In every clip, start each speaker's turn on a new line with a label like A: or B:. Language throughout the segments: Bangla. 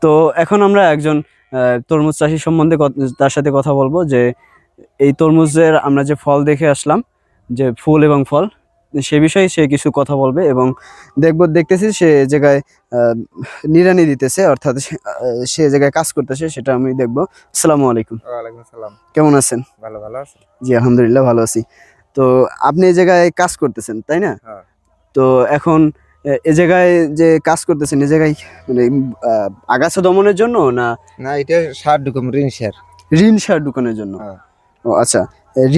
A: তো এখন আমরা একজন তরমুজ চাষি সম্বন্ধে তার সাথে কথা বলবো যে এই তরমুজের আমরা যে ফল দেখে আসলাম, যে ফুল এবং ফল, সে বিষয়ে সে কিছু কথা বলবে এবং দেখতেছি সে জায়গায় নিড়ানি দিতেছে, অর্থাৎ সে জায়গায় কাজ করতেছে, সেটা আমি দেখবো। আসসালামু আলাইকুম।
B: ওয়ালাইকুম আসসালাম।
A: কেমন আছেন?
B: ভালো আছেন?
A: জি আলহামদুলিল্লাহ ভালো আছি। তো আপনি এই জায়গায় কাজ করতেছেন তাই না?
B: হ্যাঁ।
A: তো এখন এ জায়গায় যে কাজ করতেছেন, এ জায়গায় মানে আগাছা দমনের জন্য না
B: না, এটা সার ঢুকাম, ঋণ সার।
A: ঋণ সার দোকানের জন্য?
B: হ্যাঁ।
A: ও আচ্ছা,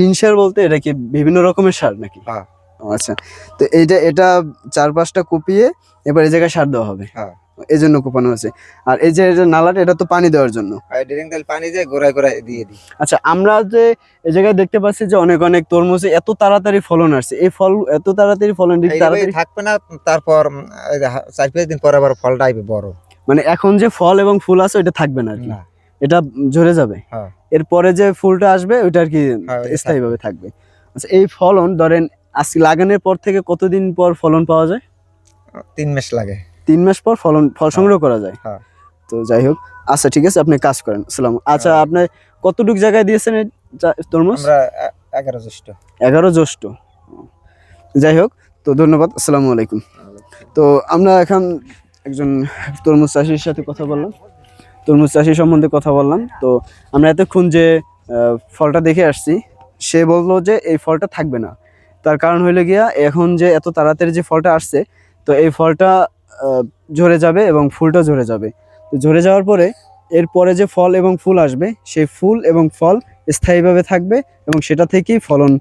A: ঋণ সার বলতে এটা কি বিভিন্ন রকমের সার নাকি?
B: হ্যাঁ।
A: ও আচ্ছা, তো এটা 4-5টা কুপিয়ে এবার এই জায়গায় সার দেওয়া হবে।
B: হ্যাঁ।
A: এই জন্য কোপানো আছে। আর এই যে নালাটা, এটা তো পানি দেওয়ার জন্য।
B: ড্রেন তেল পানি দিয়ে গোড়ায় দিয়ে দিই।
A: আচ্ছা, আমরা যে এই জায়গায় দেখতে পাচ্ছি যে অনেক তরমুজে এত তাড়াতাড়ি ফলন আসছে, এই ফল এত তাড়াতাড়ি ফলন
B: তাড়াতাড়ি থাকবে না, তারপর 4-5 দিন পরে আবার ফলটা আইবে বড়।
A: মানে এখন যে ফল এবং ফুল আছে ওইটা থাকবে না আর কি, এটা ঝরে যাবে।
B: হ্যাঁ।
A: এরপরে যে ফুলটা আসবে ওইটা আর কি স্থায়ীভাবে থাকবে। আচ্ছা, এই ফলন ধরেন আজকে লাগানোর পর থেকে কতদিন পর ফলন পাওয়া যায়?
B: 3 মাস লাগে।
A: 3 মাস পর ফল সংগ্রহ করা যায়।
B: হ্যাঁ।
A: তো যাই হোক, আচ্ছা ঠিক আছে, আপনি কাজ করেন। আচ্ছা, আপনি কতটুক জায়গায় দিয়েছেন এই তরমুজ?
B: আমরা 11 জ্যৈষ্ঠ।
A: 11 জ্যৈষ্ঠ। যাই হোক, তো ধন্যবাদ। আসসালামু আলাইকুম। তো আমরা এখন একজন তরমুজ চাষির সাথে কথা বললাম, তরমুজ চাষি সম্বন্ধে কথা বললাম। তো আমরা এতক্ষণ যে ফলটা দেখে আসছি, সে বললো যে এই ফলটা থাকবে না। তার কারণ হইলে গিয়া এখন যে এত তাড়াতাড়ি যে ফলটা আসছে, তো এই ফলটা ঝরে যাবে এবং ফুলটা ঝরে যাবে। তো ঝরে যাওয়ার পরে এরপরে যে ফল এবং ফুল আসবে, সেই ফুল এবং ফল স্থায়ীভাবে থাকবে এবং সেটা থেকেই ফলন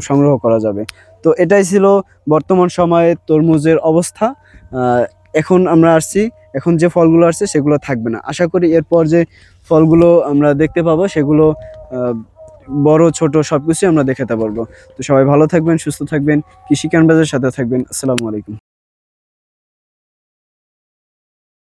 A: সংগ্রহ করা যাবে। তো এটাই ছিল বর্তমান সময়ে তরমুজের অবস্থা। এখন আমরা আসছি, এখন যে ফলগুলো আসছে সেগুলো থাকবে না। আশা করি এরপর যে ফলগুলো আমরা দেখতে পাবো সেগুলো বড় ছোট সবকিছু আমরা দেখাতে পারবো। তো সবাই ভালো থাকবেন, সুস্থ থাকবেন, কৃষি জ্ঞান বাজারের সাথে থাকবেন। আসসালামু আলাইকুম।